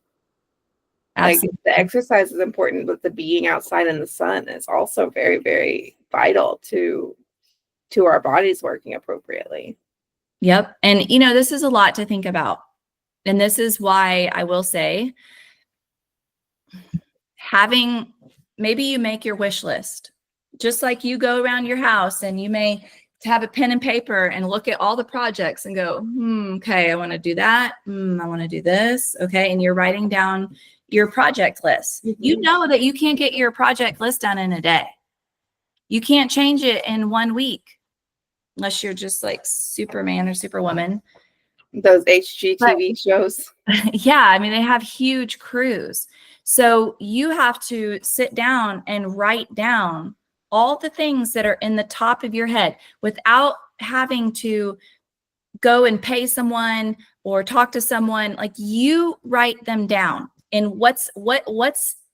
Absolutely. Like the exercise is important, but the being outside in the sun is also very, very vital to our bodies working appropriately. Yep. And this is a lot to think about. And this is why I will say maybe you make your wish list, just like you go around your house and you may have a pen and paper and look at all the projects and go, okay, I want to do that. I want to do this. Okay. And you're writing down your project list. Mm-hmm. You know that you can't get your project list done in a day. You can't change it in 1 week unless you're just like Superman or Superwoman. Those HGTV shows. Yeah. I mean, they have huge crews. So you have to sit down and write down all the things that are in the top of your head without having to go and pay someone or talk to someone. Like, you write them down. And what's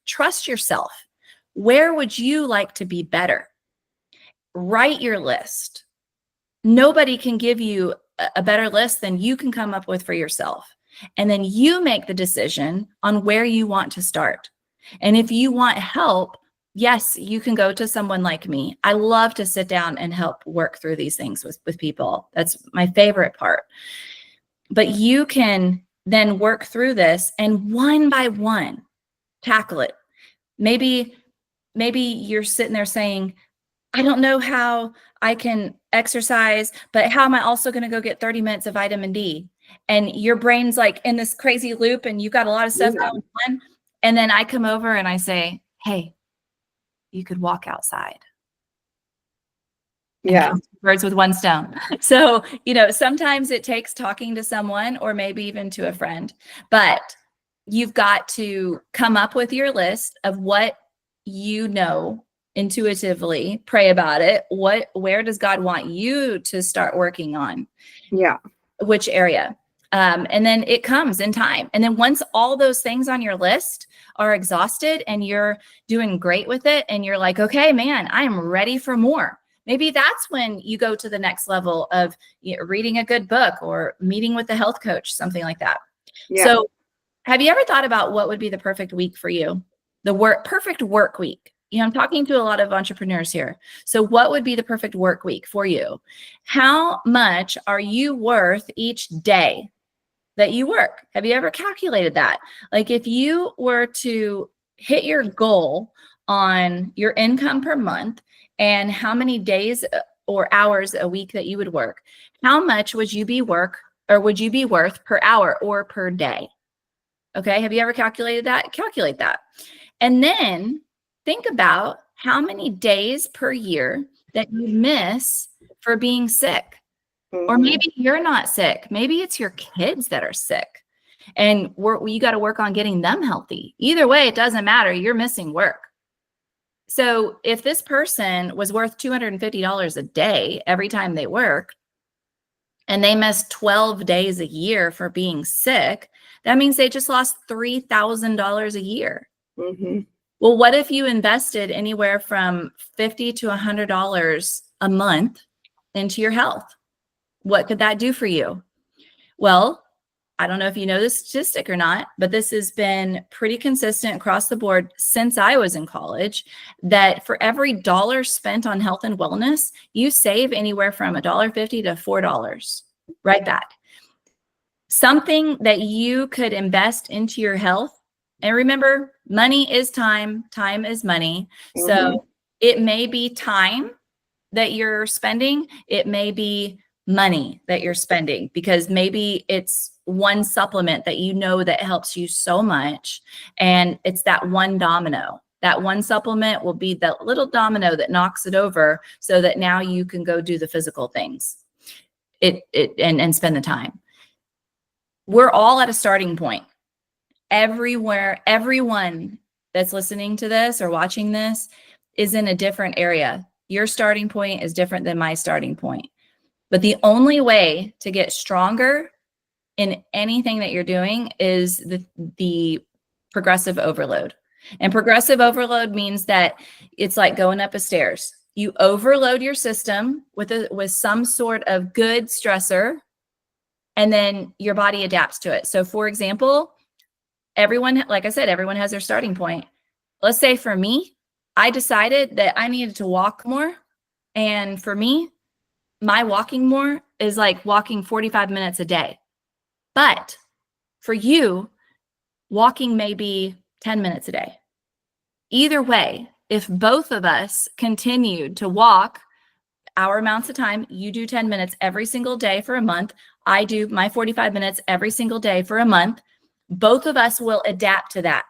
trust yourself. Where would you like to be better? Write your list. Nobody can give you a better list than you can come up with for yourself. And then you make the decision on where you want to start. And if you want help, yes, you can go to someone like me. I love to sit down and help work through these things with people. That's my favorite part. But you can then work through this and one by one tackle it. Maybe you're sitting there saying, I don't know how I can exercise, but how am I also going to go get 30 minutes of vitamin D? and your brain's like in this crazy loop and you've got a lot of stuff Yeah. going on. And then I come over and I say, hey, you could walk outside. And Yeah. kill two birds with one stone. So, you know, sometimes it takes talking to someone or maybe even to a friend, but you've got to come up with your list of what you know intuitively, pray about it. Where does God want you to start working on? Yeah. Which area? And then it comes in time. And then once all those things on your list are exhausted and you're doing great with it and you're like, okay, man, I am ready for more. Maybe that's when you go to the next level of, you know, reading a good book or meeting with a health coach, something like that. Yeah. So have you ever thought about what would be the perfect week for you? Perfect work week. You know, I'm talking to a lot of entrepreneurs here. So what would be the perfect work week for you? How much are you worth each day that you work? Have you ever calculated that? Like if you were to hit your goal on your income per month and how many days or hours a week that you would work, how much would you be worth per hour or per day? Okay. Have you ever calculated that? Calculate that. And then think about how many days per year that you miss for being sick. Or maybe you're not sick. Maybe it's your kids that are sick and you got to work on getting them healthy. Either way, it doesn't matter. You're missing work. So if this person was worth $250 a day every time they work, and they missed 12 days a year for being sick, that means they just lost $3,000 a year. Mm-hmm. Well, what if you invested anywhere from $50 to $100 a month into your health? What could that do for you? Well, I don't know if you know this statistic or not, but this has been pretty consistent across the board since I was in college, that for every dollar spent on health and wellness, you save anywhere from $1.50 to $4 right back. Something that you could invest into your health. And remember, money is time, time is money. So it may be time that you're spending, it may be money that you're spending, because maybe it's one supplement that you know that helps you so much, and it's that one domino. That one supplement will be that little domino that knocks it over so that now you can go do the physical things and spend the time. We're all at a starting point. Everyone that's listening to this or watching this is in a different area. Your starting point is different than my starting point. But the only way to get stronger in anything that you're doing is the progressive overload. And progressive overload means that it's like going up a stairs. You overload your system with some sort of good stressor, and then your body adapts to it. So for example, everyone, like I said, everyone has their starting point. Let's say for me, I decided that I needed to walk more. And for me, my walking more is like walking 45 minutes a day. But for you, walking may be 10 minutes a day. Either way, if both of us continued to walk our amounts of time, you do 10 minutes every single day for a month, I do my 45 minutes every single day for a month, both of us will adapt to that.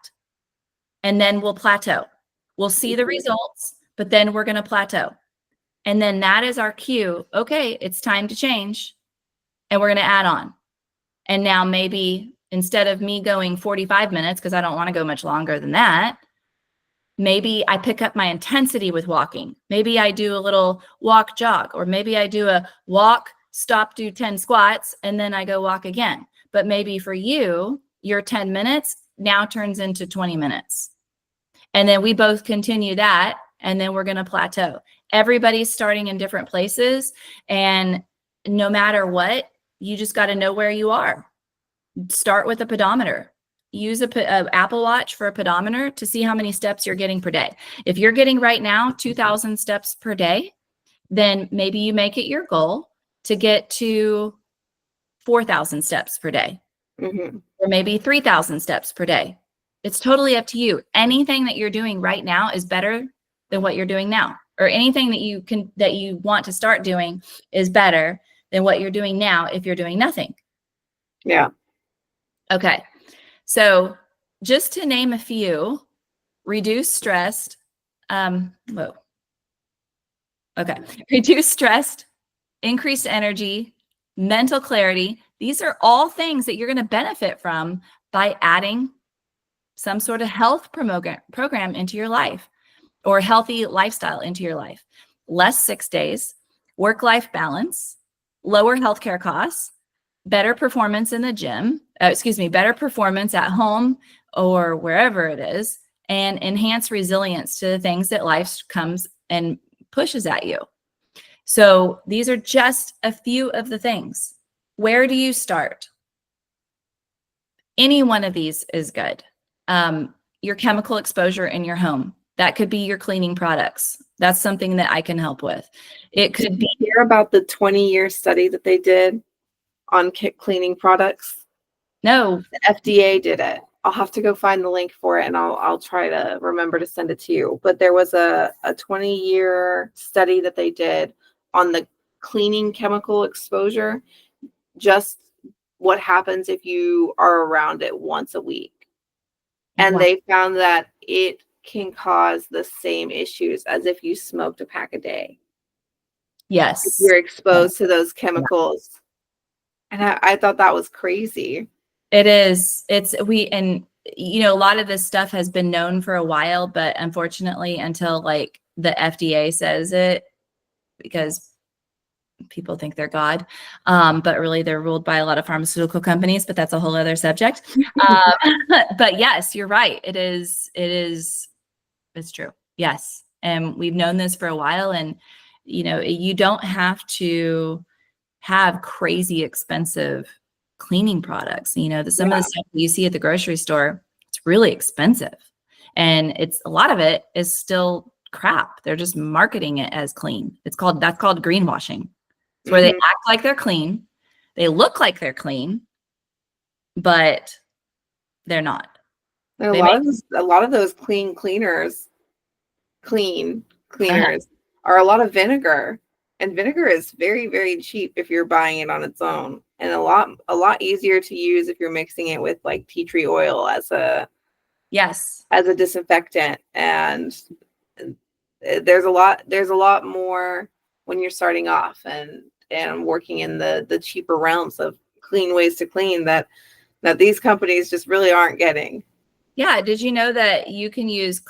And then we'll plateau. We'll see the results, but then we're going to plateau. And then that is our cue. Okay, it's time to change. And we're going to add on. And now maybe instead of me going 45 minutes, because I don't want to go much longer than that, maybe I pick up my intensity with walking. Maybe I do a little walk jog, or maybe I do a walk, stop, do 10 squats, and then I go walk again. But maybe for you, your 10 minutes now turns into 20 minutes. And then we both continue that, and then we're going to plateau. Everybody's starting in different places, and no matter what, you just got to know where you are. Start with a pedometer. Use a Apple Watch for a pedometer to see how many steps you're getting per day. If you're getting right now 2,000 steps per day, then maybe you make it your goal to get to 4,000 steps per day, or maybe 3,000 steps per day. It's totally up to you. Anything that you're doing right now is better than what you're doing now, or anything that you want to start doing is better than what you're doing now if you're doing nothing. Yeah. Okay. So just to name a few, reduce stress. Whoa. Okay. Reduce stress, increased energy, mental clarity. These are all things that you're going to benefit from by adding some sort of health program into your life, or healthy lifestyle into your life. Less sick days, work-life balance, lower healthcare costs, better performance in the gym, better performance at home or wherever it is, and enhance resilience to the things that life comes and pushes at you. So these are just a few of the things. Where do you start? Any one of these is good. Your chemical exposure in your home. That could be your cleaning products. That's something that I can help with. It could be. Hear about the 20-year study that they did on cleaning products? No. The FDA did it. I'll have to go find the link for it, and I'll try to remember to send it to you. But there was a 20-year study that they did on the cleaning chemical exposure, just what happens if you are around it once a week. And Wow. they found that it can cause the same issues as if you smoked a pack a day. Yes. If you're exposed to those chemicals. And I thought that was crazy. It is. And a lot of this stuff has been known for a while, but unfortunately, until like the FDA says it, because people think they're God, but really they're ruled by a lot of pharmaceutical companies, but that's a whole other subject. But yes, you're right. It's true. Yes. And we've known this for a while, and you don't have to have crazy expensive cleaning products. Some of the stuff you see at the grocery store, it's really expensive. And a lot of it is still crap. They're just marketing it as clean. That's called greenwashing. It's where they act like they're clean. They look like they're clean, but they're not. A lot of those cleaners are a lot of vinegar. And vinegar is very, very cheap if you're buying it on its own, and a lot easier to use if you're mixing it with like tea tree oil as a disinfectant. And there's a lot more when you're starting off and working in the cheaper realms of clean ways to clean that these companies just really aren't getting. Yeah. Did you know that you can use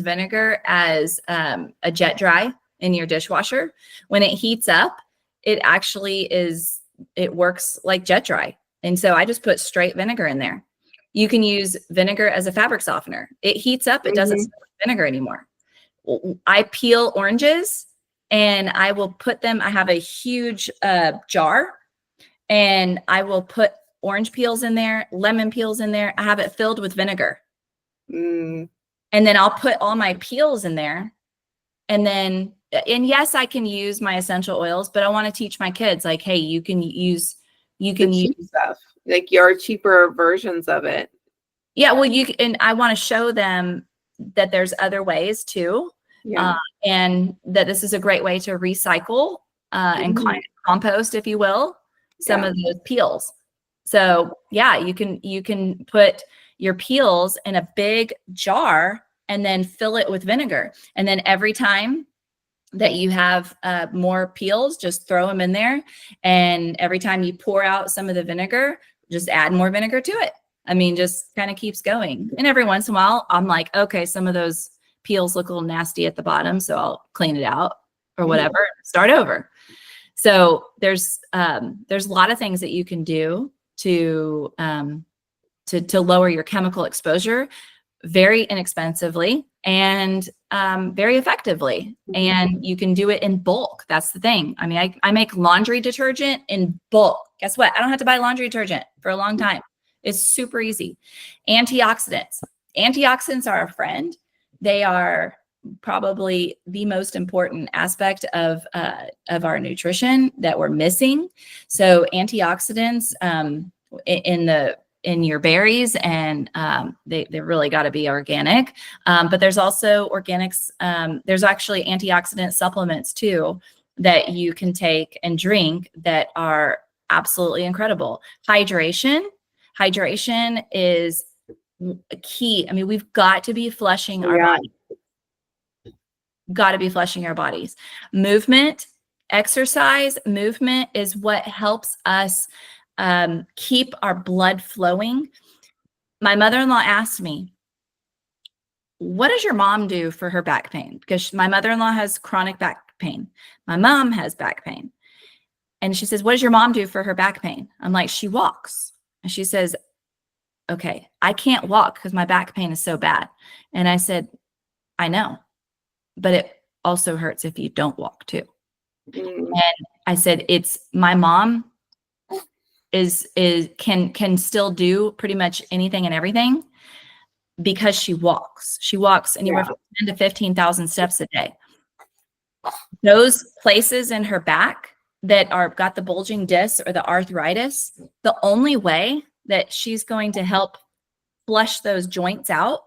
vinegar as a jet dry in your dishwasher? When it heats up, it works like jet dry. And so I just put straight vinegar in there. You can use vinegar as a fabric softener. It heats up. It doesn't smell like vinegar anymore. I peel oranges and I will put them. I have a huge jar, and I will put orange peels in there, lemon peels in there. I have it filled with vinegar. And then I'll put all my peels in there. And yes, I can use my essential oils, but I want to teach my kids, like, hey, you can use stuff, like your cheaper versions of it. Yeah. Well, and I want to show them that there's other ways too. Yeah. And that this is a great way to recycle and kind of compost, if you will, some of those peels. So yeah, you can put your peels in a big jar and then fill it with vinegar. And then every time that you have more peels, just throw them in there. And every time you pour out some of the vinegar, just add more vinegar to it. I mean, just kind of keeps going. And every once in a while, I'm like, okay, some of those peels look a little nasty at the bottom, so I'll clean it out or whatever, start over. So there's a lot of things that you can do to lower your chemical exposure very inexpensively and very effectively. And you can do it in bulk. That's the thing. I mean, I make laundry detergent in bulk. Guess what? I don't have to buy laundry detergent for a long time. It's super easy. Antioxidants. Antioxidants are a friend. They are probably the most important aspect of our nutrition that we're missing. So antioxidants in your berries, and they really got to be organic. But there's also organics. There's actually antioxidant supplements too that you can take and drink that are absolutely incredible. Hydration is key. I mean, we've got to be flushing our Yeah. body. Got to be flushing our bodies. Movement, exercise, movement is what helps us keep our blood flowing. My mother-in-law asked me, what does your mom do for her back pain? Because my mother-in-law has chronic back pain. My mom has back pain. And she says, what does your mom do for her back pain? I'm like, she walks. And she says, okay, I can't walk because my back pain is so bad. And I said, I know, but it also hurts if you don't walk too. Mm. And I said, it's my mom can still do pretty much anything and everything because she walks. She walks anywhere from 10 to 15,000 steps a day. Those places in her back that are got the bulging discs or the arthritis, the only way that she's going to help flush those joints out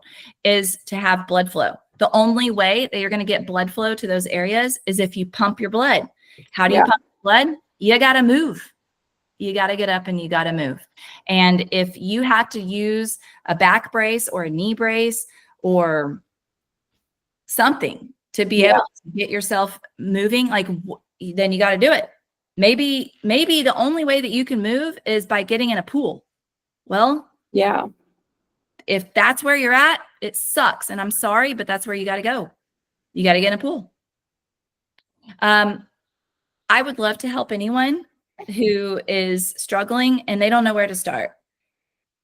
is to have blood flow. The only way that you're going to get blood flow to those areas is if you pump your blood. How do you pump blood? You got to move. You got to get up and you got to move. And if you have to use a back brace or a knee brace or something to be able to get yourself moving, like then you got to do it. Maybe the only way that you can move is by getting in a pool. Well, yeah. If that's where you're at, it sucks. And I'm sorry, but that's where you got to go. You got to get in a pool. I would love to help anyone who is struggling and they don't know where to start.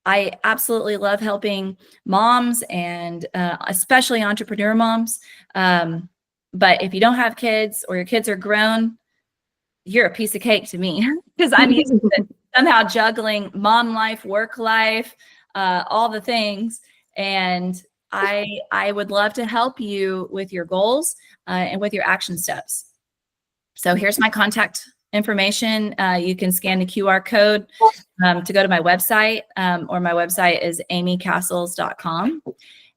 I absolutely love helping moms and especially entrepreneur moms. But if you don't have kids or your kids are grown, you're a piece of cake to me because I'm used to somehow juggling mom life, work life, all the things. And I would love to help you with your goals and with your action steps. So here's my contact information. You can scan the QR code to go to my website, or my website is amycastles.com.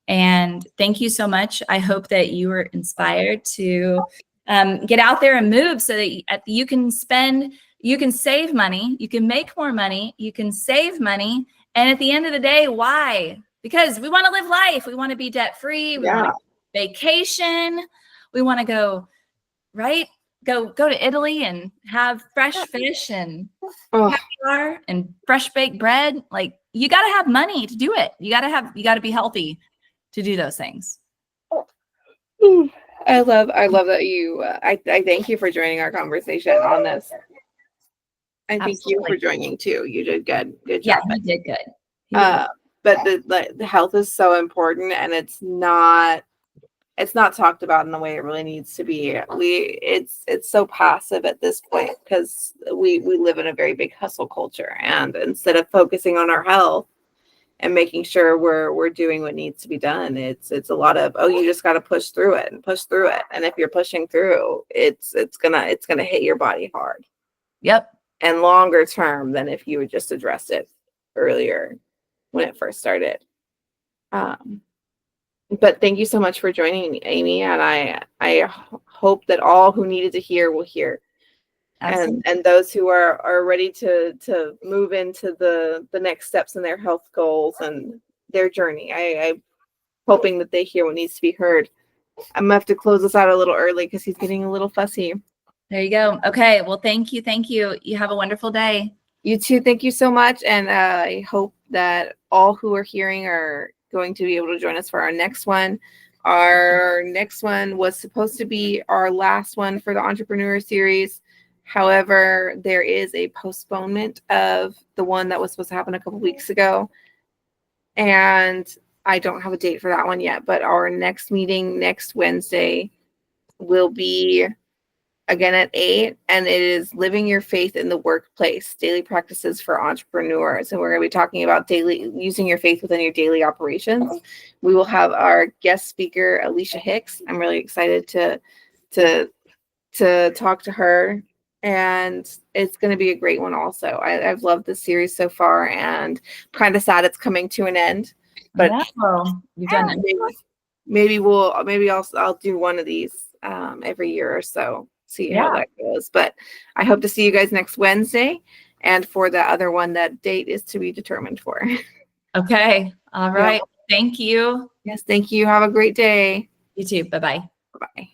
And thank you so much. I hope that you were inspired to get out there and move so that you can save money, you can make more money, you can save money. And at the end of the day, why? Because we want to live life. We want to be debt free. We want to vacation. We want to go, right? Go to Italy and have fresh fish and caviar and fresh baked bread. Like you got to have money to do it. You got to be healthy to do those things. I love that you, I thank you for joining our conversation on this. I thank you for joining too. You did good. Good job. Yeah, you did good. But the health is so important, and it's not talked about in the way it really needs to be. It's so passive at this point because we live in a very big hustle culture, and instead of focusing on our health and making sure we're doing what needs to be done, it's a lot of, oh, you just got to push through it. And if you're pushing through, it's gonna hit your body hard. Yep. And longer term than if you would just address it earlier when it first started. But thank you so much for joining me, Amy. And I hope that all who needed to hear will hear. And those who are ready to move into the next steps in their health goals and their journey. I'm hoping that they hear what needs to be heard. I'm gonna have to close this out a little early because he's getting a little fussy. There you go. Okay. Well, thank you. Thank you. You have a wonderful day. You too. Thank you so much. And I hope that all who are hearing are going to be able to join us for our next one. Our next one was supposed to be our last one for the Entrepreneur Series. However, there is a postponement of the one that was supposed to happen a couple weeks ago. And I don't have a date for that one yet, but our next meeting next Wednesday will be again at 8, and it is living your faith in the workplace, daily practices for entrepreneurs. And we're going to be talking about using your faith within your daily operations. We will have our guest speaker, Alicia Hicks. I'm really excited to talk to her, and it's going to be a great one also. I've loved this series so far, and kind of sad it's coming to an end. But you've done it. Maybe I'll do one of these every year or so. See how that goes. But I hope to see you guys next Wednesday. And for the other one, that date is to be determined for. Okay. All Yeah. right. Thank you. Yes, thank you. Have a great day. You too. Bye-bye. Bye-bye.